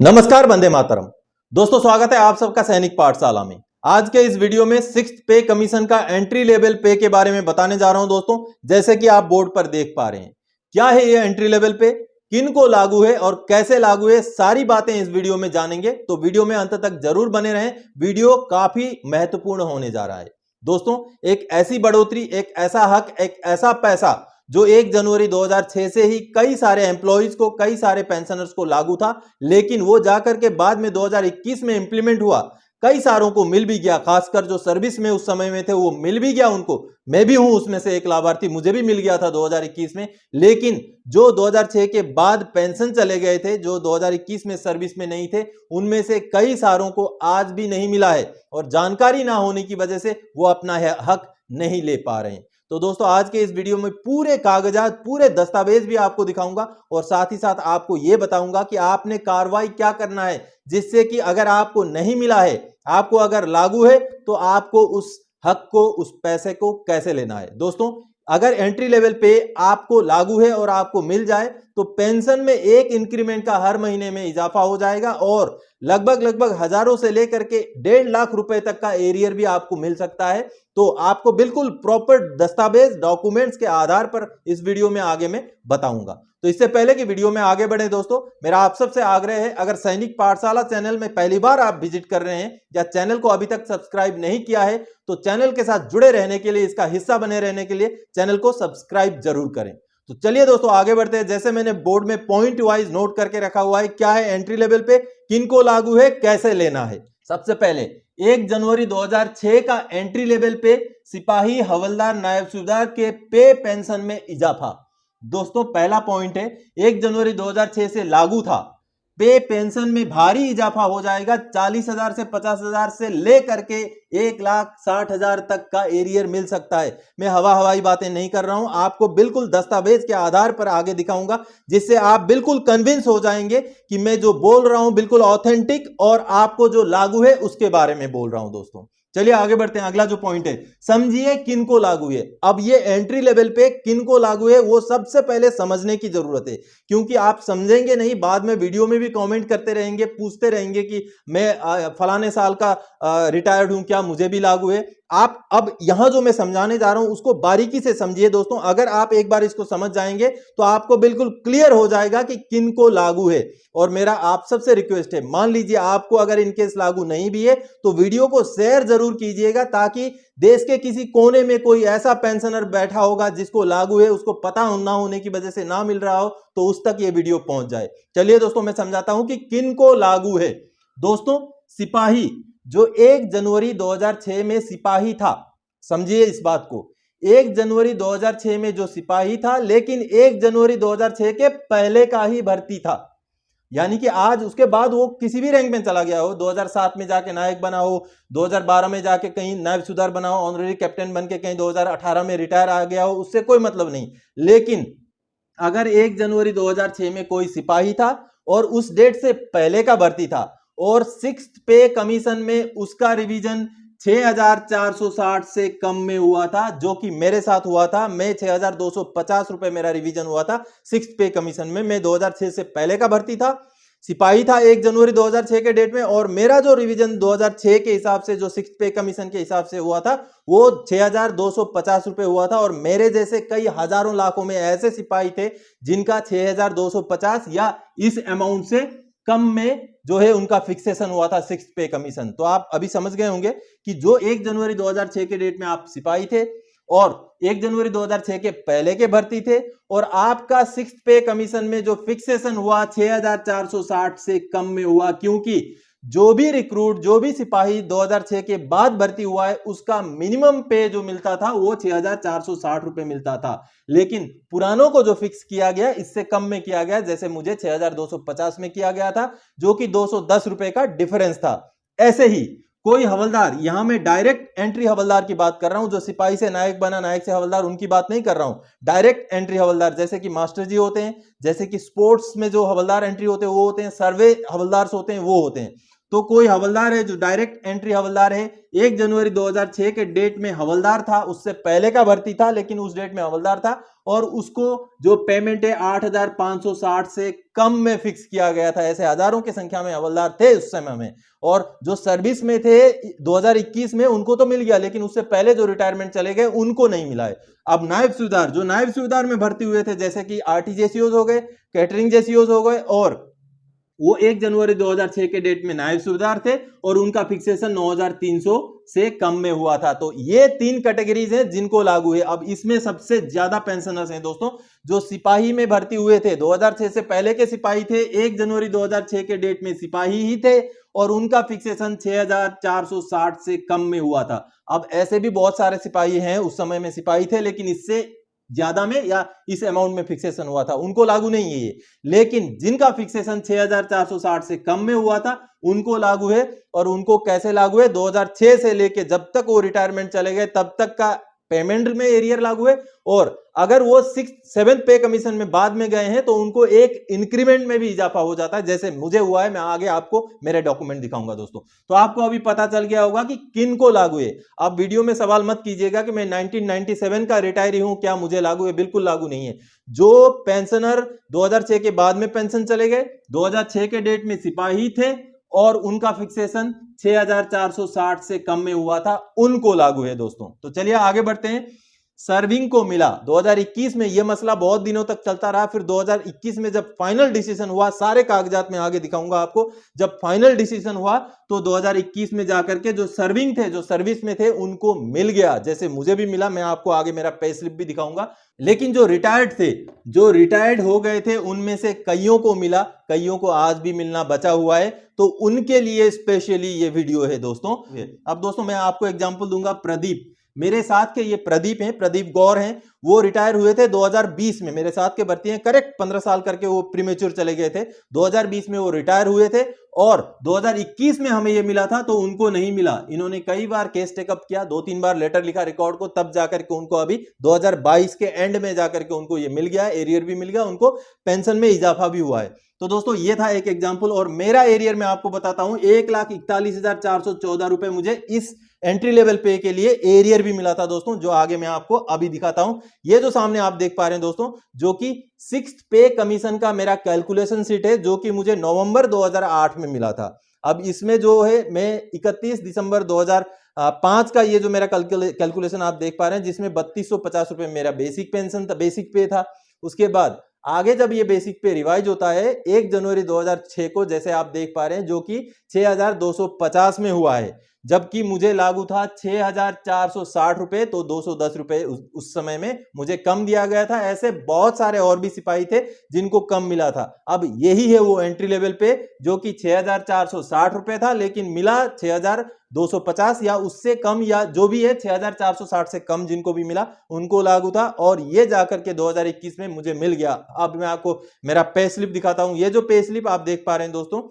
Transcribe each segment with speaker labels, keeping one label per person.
Speaker 1: नमस्कार, वंदे मातरम। दोस्तों, स्वागत है आप सबका सैनिक पाठशाला में। आज के इस वीडियो में 6th पे कमीशन का एंट्री लेवल पे के बारे में बताने जा रहा हूं। दोस्तों, जैसे कि आप बोर्ड पर देख पा रहे हैं, क्या है ये एंट्री लेवल पे, किन को लागू है और कैसे लागू है, सारी बातें इस वीडियो में जानेंगे। तो वीडियो में अंत तक जरूर बने रहें, वीडियो काफी महत्वपूर्ण होने जा रहा है। दोस्तों, एक ऐसी बढ़ोतरी, एक ऐसा हक, एक ऐसा पैसा जो 1 जनवरी 2006 से ही कई सारे एम्प्लॉइज को, कई सारे पेंशनर्स को लागू था, लेकिन वो जाकर के बाद में 2021 में इंप्लीमेंट हुआ। कई सारों को मिल भी गया, खासकर जो सर्विस में उस समय में थे वो मिल भी गया उनको। मैं भी हूं उसमें से एक लाभार्थी, मुझे भी मिल गया था 2021 में। लेकिन जो 2006 के बाद पेंशन चले गए थे, जो 2021 में सर्विस में नहीं थे, उनमें से कई सारों को आज भी नहीं मिला है और जानकारी ना होने की वजह से वो अपना हक नहीं ले पा रहे हैं। तो दोस्तों, आज के इस वीडियो में पूरे कागजात, पूरे दस्तावेज भी आपको दिखाऊंगा और साथ ही साथ आपको यह बताऊंगा कि आपने कार्रवाई क्या करना है, जिससे कि अगर आपको नहीं मिला है, आपको अगर लागू है, तो आपको उस हक को, उस पैसे को कैसे लेना है। दोस्तों, अगर एंट्री लेवल पे आपको लागू है और आपको मिल जाए तो पेंशन में 1 इंक्रीमेंट का हर महीने में इजाफा हो जाएगा और लगभग हजारों से लेकर के 1.5 लाख रुपए तक का एरियर भी आपको मिल सकता है। तो आपको बिल्कुल प्रॉपर दस्तावेज, डॉक्यूमेंट्स के आधार पर इस वीडियो में आगे मैं बताऊंगा। तो इससे पहले कि वीडियो में आगे बढ़े दोस्तों, मेरा आप सबसे आग्रह है, अगर सैनिक पाठशाला चैनल में पहली बार आप विजिट कर रहे हैं या चैनल को अभी तक सब्सक्राइब नहीं किया है, तो चैनल के साथ जुड़े रहने के लिए, इसका हिस्सा बने रहने के लिए चैनल को सब्सक्राइब जरूर करें। तो चलिए दोस्तों, आगे बढ़ते हैं। जैसे मैंने बोर्ड में पॉइंट वाइज नोट करके रखा हुआ है, क्या है एंट्री लेवल पे, किनको लागू है, कैसे लेना है। सबसे पहले 1 जनवरी 2006 का एंट्री लेवल पे सिपाही, हवलदार, नायब सूबेदार के पे पेंशन में इजाफा। दोस्तों, पहला पॉइंट है, 1 जनवरी 2006 से लागू था, पे पेंशन में भारी इजाफा हो जाएगा। 40,000 से 50,000 से लेकर के 1,60,000 तक का एरियर मिल सकता है। मैं हवाई बातें नहीं कर रहा हूं, आपको बिल्कुल दस्तावेज के आधार पर आगे दिखाऊंगा, जिससे आप बिल्कुल कन्विंस हो जाएंगे कि मैं जो बोल रहा हूं बिल्कुल ऑथेंटिक और आपको जो लागू है उसके बारे में बोल रहा हूं। दोस्तों, चलिए आगे बढ़ते हैं। अगला जो पॉइंट है, समझिए किनको लागू है। अब ये एंट्री लेवल पे किनको लागू है वो सबसे पहले समझने की जरूरत है, क्योंकि आप समझेंगे नहीं, बाद में वीडियो में भी कमेंट करते रहेंगे, पूछते रहेंगे कि मैं फलाने साल का रिटायर्ड हूं, क्या मुझे भी लागू है। आप अब यहां जो मैं समझाने जा रहा हूं उसको बारीकी से समझिए दोस्तों। अगर आप एक बार इसको समझ जाएंगे तो आपको बिल्कुल क्लियर हो जाएगा कि किनको लागू है। और मेरा आप सबसे रिक्वेस्ट है, मान लीजिए आपको अगर इनकेस लागू नहीं भी है तो वीडियो को शेयर जरूर कीजिएगा, ताकि देश के किसी कोने में कोई ऐसा पेंशनर बैठा होगा जिसको लागू है, उसको पता ना होने की वजह से ना मिल रहा हो, तो उस तक ये वीडियो पहुंच जाए। चलिए दोस्तों, मैं समझाता हूं कि किनको लागू है। दोस्तों, सिपाही जो 1 जनवरी 2006 में सिपाही था, समझिए इस बात को, 1 जनवरी 2006 में जो सिपाही था, लेकिन 1 जनवरी 2006 के पहले का ही भर्ती था, यानी कि आज उसके बाद वो किसी भी रैंक में चला गया हो, 2007 में जाके नायक बना हो, 2012 में जाके कहीं नायब सूबेदार बना हो, ऑनरेरी कैप्टन बन के कहीं 2018 में रिटायर आ गया हो, उससे कोई मतलब नहीं। लेकिन अगर 1 जनवरी 2006 में कोई सिपाही था और उस डेट से पहले का भर्ती था और 6th पे कमीशन में उसका रिवीजन 6,460 से कम में हुआ था, जो कि मेरे साथ हुआ था। मैं 6,250 रुपए मेरा रिवीजन हुआ था 6th पे कमीशन में। मैं 2006 से पहले का भर्ती था, सिपाही था 1 जनवरी 2006 के डेट में, और मेरा जो रिवीजन 2006 के हिसाब से, जो 6th पे कमीशन के हिसाब से हुआ था, वो 6,250 रुपए हुआ था। और मेरे जैसे कई हजारों लाखों में ऐसे सिपाही थे जिनका 6,250 या इस अमाउंट से कम में जो है उनका फिक्सेशन हुआ था 6th पे कमीशन। तो आप अभी समझ गए होंगे कि जो 1 जनवरी 2006 के डेट में आप सिपाही थे और 1 जनवरी 2006 के पहले के भर्ती थे, और आपका 6th पे कमीशन में जो फिक्सेशन हुआ 6,460 से कम में हुआ, क्योंकि जो भी रिक्रूट, जो भी सिपाही 2006 के बाद भर्ती हुआ है, उसका मिनिमम पे जो मिलता था वो 6,460 रुपए मिलता था। लेकिन पुरानों को जो फिक्स किया गया इससे कम में किया गया, जैसे मुझे 6,250 में किया गया था, जो कि 210 रुपए का डिफरेंस था। ऐसे ही कोई हवलदार, यहां मैं डायरेक्ट एंट्री हवलदार की बात कर रहा हूं, जो सिपाही से नायक बना, नायक से हवलदार, उनकी बात नहीं कर रहा हूं। डायरेक्ट एंट्री हवलदार, जैसे कि मास्टर जी होते हैं, जैसे कि स्पोर्ट्स में जो हवलदार एंट्री होते हैं वो होते हैं, सर्वे हवलदार होते हैं वो होते हैं। तो कोई हवलदार है जो डायरेक्ट एंट्री हवलदार है, 1 जनवरी 2006 के डेट में हवलदार था, उससे पहले का भर्ती था लेकिन उस डेट में हवलदार था, और उसको जो पेमेंट है 8,560 से कम में फिक्स किया गया था। ऐसे हजारों की संख्या में हवलदार थे उस समय में, और जो सर्विस में थे 2021 में उनको तो मिल गया, लेकिन उससे पहले जो रिटायरमेंट चले गए उनको नहीं मिला है। अब नायब सूबेदार जो नायब सूबेदार में भर्ती हुए थे, जैसे कि आरटी जेसीओज हो गए, कैटरिंग जेसीओज हो गए, और वो 1 जनवरी 2006 के डेट में नायब सूबेदार थे और उनका फिक्सेशन 9,300 से कम में हुआ था। तो ये 3 कैटेगरीज हैं जिनको लागू है। अब इसमें सबसे ज्यादा पेंशनर्स हैं दोस्तों जो सिपाही में भर्ती हुए थे, 2006 से पहले के सिपाही थे, 1 जनवरी 2006 के डेट में सिपाही ही थे और उनका फिक्सेशन 6,460 से कम में हुआ था। अब ऐसे भी बहुत सारे सिपाही हैं, उस समय में सिपाही थे लेकिन इससे ज्यादा में या इस अमाउंट में फिक्सेशन हुआ था, उनको लागू नहीं है ये। लेकिन जिनका फिक्सेशन 6,460 से कम में हुआ था उनको लागू है। और उनको कैसे लागू है, 2006 से लेके जब तक वो रिटायरमेंट चले गए तब तक का पेमेंट में एरियर लागू है, और अगर वो 6th-7th पे कमीशन में बाद में गए हैं तो उनको एक इंक्रीमेंट में भी इजाफा हो जाता है, जैसे मुझे हुआ है। मैं आगे आपको मेरे डॉक्यूमेंट दिखाऊंगा दोस्तों। तो आपको अभी पता चल गया होगा कि किन को लागू है। आप वीडियो में सवाल मत कीजिएगा कि मैं 1997 का रिटायरी हूं, क्या मुझे लागू है? बिल्कुल लागू नहीं है। जो पेंशनर 2006 के बाद में पेंशन चले गए, 2006 के डेट में सिपाही थे और उनका फिक्सेशन 6,460 से कम में हुआ था, उनको लागू है दोस्तों। तो चलिए आगे बढ़ते हैं। सर्विंग को मिला 2021 में, यह मसला बहुत दिनों तक चलता रहा। फिर 2021 में जब फाइनल डिसीजन हुआ, सारे कागजात में आगे दिखाऊंगा आपको, जब फाइनल डिसीजन हुआ तो 2021 में जाकर के जो सर्विंग थे, जो सर्विस में थे, उनको मिल गया, जैसे मुझे भी मिला। मैं आपको आगे मेरा पे स्लिप भी दिखाऊंगा। लेकिन जो रिटायर्ड थे, जो रिटायर्ड हो गए थे, उनमें से कईयों को मिला, कईयों को आज भी मिलना बचा हुआ है। तो उनके लिए स्पेशली ये वीडियो है दोस्तों। अब दोस्तों मैं आपको एग्जांपल दूंगा। प्रदीप, मेरे साथ के ये प्रदीप हैं, प्रदीप गौर हैं। वो रिटायर हुए थे 2020 में, मेरे साथ के भर्ती हैं, करेक्ट 15 साल करके वो प्रीमेच्योर चले गए थे। 2020 में वो रिटायर हुए थे और 2021 में हमें ये मिला था तो उनको नहीं मिला। इन्होंने कई बार केस टेकअप किया, 2-3 बार लेटर लिखा रिकॉर्ड को, तब जाकर के उनको अभी 2022 के एंड में जाकर के उनको ये मिल गया, एरियर भी मिल गया, उनको पेंशन में इजाफा भी हुआ है। तो दोस्तों ये था एक एग्जाम्पल। और मेरा एरियर मैं आपको बताता हूं, 1,41,414 रुपए मुझे इस एंट्री लेवल पे के लिए एरियर भी मिला था दोस्तों, जो आगे मैं आपको अभी दिखाता हूं। ये जो सामने आप देख पा रहे हैं दोस्तों, जो कि 6th पे कमीशन का मेरा कैलकुलेशन शीट है, जो कि मुझे नवंबर 2008 में मिला था। अब इसमें जो है मैं 31 दिसंबर 2005 का ये जो मेरा कैलकुलेशन आप देख पा रहे हैं, जिसमें 3250 रुपए मेरा बेसिक पेंशन था, बेसिक पे था। उसके बाद आगे जब ये बेसिक पे रिवाइज होता है 1 जनवरी 2006 को, जैसे आप देख पा रहे हैं, जो कि 6,250 में हुआ है, जबकि मुझे लागू था 6,460 रुपए, तो 210 रुपए उस समय में मुझे कम दिया गया था। ऐसे बहुत सारे और भी सिपाही थे जिनको कम मिला था। अब यही है वो एंट्री लेवल पे, जो कि 6,460 रुपए था, लेकिन मिला 6,250 या उससे कम, या जो भी है 6,460 से कम जिनको भी मिला उनको लागू था। और ये जाकर के 2021 में मुझे मिल गया। अब मैं आपको मेरा पे स्लिप दिखाता हूं। ये जो पे स्लिप आप देख पा रहे हैं दोस्तों,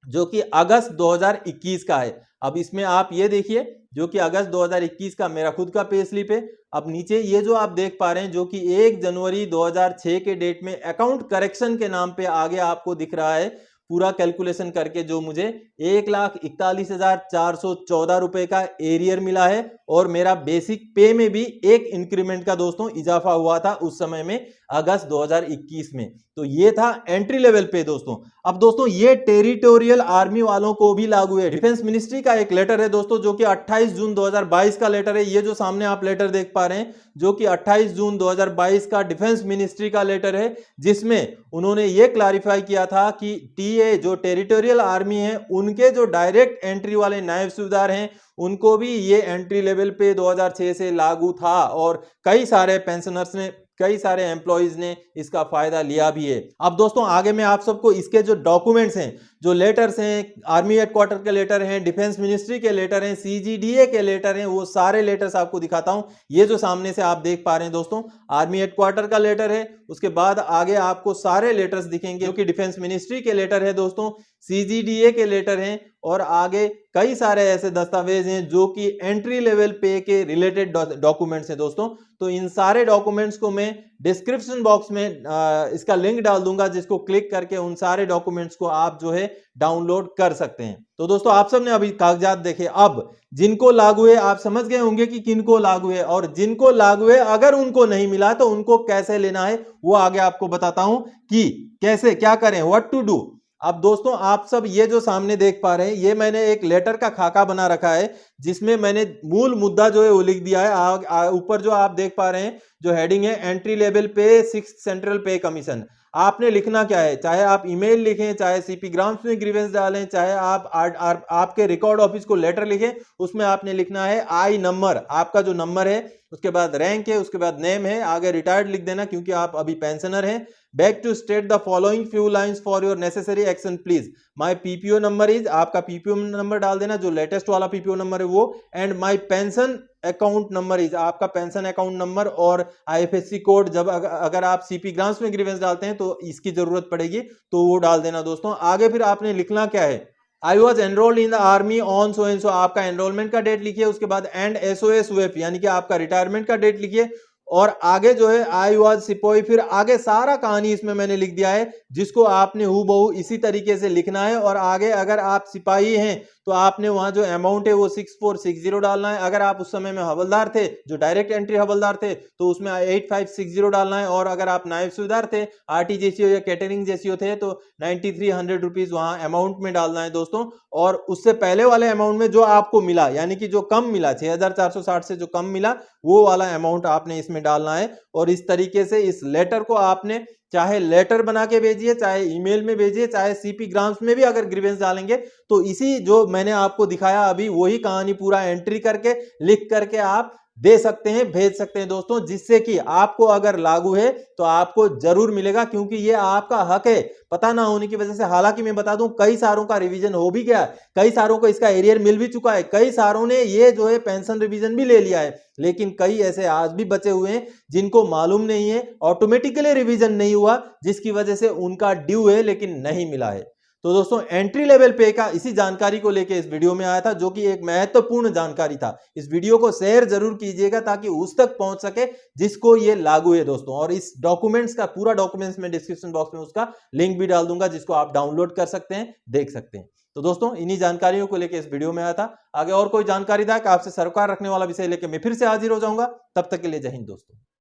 Speaker 1: जो कि अगस्त 2021 का है। अब इसमें आप ये देखिए, जो कि अगस्त 2021 का मेरा खुद का पे स्लिप है। अब नीचे ये जो आप देख पा रहे हैं, जो कि 1 जनवरी 2006 के डेट में अकाउंट करेक्शन के नाम पे आगे आपको दिख रहा है पूरा कैलकुलेशन करके, जो मुझे 1,41,414 रुपए का एरियर मिला है। और मेरा बेसिक पे में भी एक इंक्रीमेंट का दोस्तों इजाफा हुआ था उस समय में, अगस्त 2021 में। तो ये था एंट्री लेवल पे दोस्तों। अब दोस्तों ये टेरिटोरियल आर्मी वालों को भी लागू है। डिफेंस मिनिस्ट्री का एक लेटर है दोस्तों, जो कि 28 जून 2022 का लेटर है। ये जो सामने आप लेटर देख पा रहे हैं, जो कि 28 जून 2022 का डिफेंस मिनिस्ट्री का लेटर है, जिसमें उन्होंने ये क्लैरिफाई किया था कि टीए जो टेरिटोरियल आर्मी है, उनके जो डायरेक्ट एंट्री वाले नायब सूबेदार हैं, उनको भी ये एंट्री लेवल पे 2006 से लागू था। और कई सारे पेंशनर्स ने, कई सारे एम्प्लॉइज ने इसका फायदा लिया भी है। अब दोस्तों आगे मैं आप सबको इसके जो डॉक्यूमेंट्स हैं, जो लेटर्स हैं, आर्मी हेडक्वार्टर के लेटर हैं, डिफेंस मिनिस्ट्री के लेटर हैं, सीजीडीए के लेटर हैं, वो सारे लेटर्स आपको दिखाता हूं। ये जो सामने से आप देख पा रहे हैं दोस्तों, आर्मी हेडक्वार्टर का लेटर है। उसके बाद आगे आपको सारे लेटर्स दिखेंगे, जो कि डिफेंस मिनिस्ट्री के लेटर है दोस्तों, सीजीडीए के लेटर हैं, और आगे कई सारे ऐसे दस्तावेज हैं जो कि एंट्री लेवल पे के रिलेटेड डॉक्यूमेंट्स हैं दोस्तों। तो इन सारे डॉक्यूमेंट्स को मैं डिस्क्रिप्शन बॉक्स में इसका लिंक डाल दूंगा, जिसको क्लिक करके उन सारे डॉक्यूमेंट्स को आप जो है डाउनलोड कर सकते हैं। तो दोस्तों आप सबने अभी कागजात देखे, अब जिनको लागू है आप समझ गए होंगे कि किनको लागू है, और जिनको लागू है अगर उनको नहीं मिला तो उनको कैसे लेना है वो आगे आपको बताता हूं कि कैसे क्या करें, व्हाट टू डू। अब दोस्तों आप सब ये जो सामने देख पा रहे हैं, ये मैंने एक लेटर का खाका बना रखा है, जिसमें मैंने मूल मुद्दा जो है वो लिख दिया है। ऊपर जो आप देख पा रहे हैं जो हेडिंग है, एंट्री लेवल पे 6th सेंट्रल पे कमीशन। आपने लिखना क्या है, चाहे आप ईमेल लिखें, चाहे सीपी ग्राम्स में ग्रीवेंस डालें, चाहे आप आपके रिकॉर्ड ऑफिस को लेटर लिखें, उसमें आपने लिखना है आई नंबर, आपका जो नंबर है, उसके बाद रैंक है, उसके बाद नेम है, आगे रिटायर्ड लिख देना क्योंकि आप अभी पेंशनर हैं। Back to state the following few lines for your necessary action please. My PPO number is, आपका पीपीओ नंबर डाल देना, जो लेटेस्ट वाला पीपीओ नंबर है वो। And my pension account number is, आपका पेंशन अकाउंट नंबर और आईएफएससी कोड, जब अगर आप सीपी ग्राम्स में ग्रीवेंस डालते हैं तो इसकी जरूरत पड़ेगी, तो वो डाल देना दोस्तों। आगे फिर आपने लिखना क्या है, I was enrolled in the army on so and so, आपका एनरोलमेंट का डेट लिखिए, उसके बाद एंड एसओएस वेफ यानी कि आपका रिटायरमेंट का डेट लिखिए, और आगे जो है आई वॉज सिपोई, फिर आगे सारा कहानी इसमें मैंने लिख दिया है, जिसको आपने हूबहू इसी तरीके से लिखना है। और आगे अगर आप सिपाही हैं तो आपने वहां जो अमाउंट है वो 6460 डालना है। अगर आप उस समय में हवलदार थे, जो डायरेक्ट एंट्री हवलदार थे, तो उसमें 8560 डालना है। और अगर आप नायब सूबेदार थे, आरटी जेसीओ या कैटरिंग जेसीओ थे, तो 9300 रुपीज वहां अमाउंट में डालना है दोस्तों। और उससे पहले वाले अमाउंट में जो आपको मिला, यानी कि जो कम मिला 6460 से जो कम मिला, वो वाला अमाउंट आपने इसमें डालना है। और इस तरीके से इस लेटर को आपने चाहे लेटर बना के भेजिए, चाहे ईमेल में भेजिए, चाहे सीपी ग्राम्स में भी अगर ग्रीवेंस डालेंगे तो इसी जो मैंने आपको दिखाया अभी वही कहानी पूरा एंट्री करके लिख करके आप दे सकते हैं, भेज सकते हैं दोस्तों, जिससे कि आपको अगर लागू है तो आपको जरूर मिलेगा, क्योंकि ये आपका हक है। पता ना होने की वजह से, हालांकि मैं बता दूं कई सारों का रिवीजन हो भी गया, कई सारों को इसका एरियर मिल भी चुका है, कई सारों ने ये जो है पेंशन रिवीजन भी ले लिया है, लेकिन कई ऐसे आज भी बचे हुए हैं जिनको मालूम नहीं है, ऑटोमेटिकली रिवीजन नहीं हुआ, जिसकी वजह से उनका ड्यू है लेकिन नहीं मिला है। तो दोस्तों एंट्री लेवल पे का इसी जानकारी को लेके इस वीडियो में आया था, जो कि एक महत्वपूर्ण जानकारी था। इस वीडियो को शेयर जरूर कीजिएगा ताकि उस तक पहुंच सके जिसको ये लागू है दोस्तों। और इस डॉक्यूमेंट्स का पूरा डॉक्यूमेंट्स में डिस्क्रिप्शन बॉक्स में उसका लिंक भी डाल दूंगा, जिसको आप डाउनलोड कर सकते हैं, देख सकते हैं। तो दोस्तों इन्हीं जानकारियों को लेकर इस वीडियो में आया था। आगे और कोई जानकारी था कि आपसे सरोकार रखने वाला विषय लेकर मैं फिर से हाजिर हो जाऊंगा। तब तक के लिए जय हिंद दोस्तों।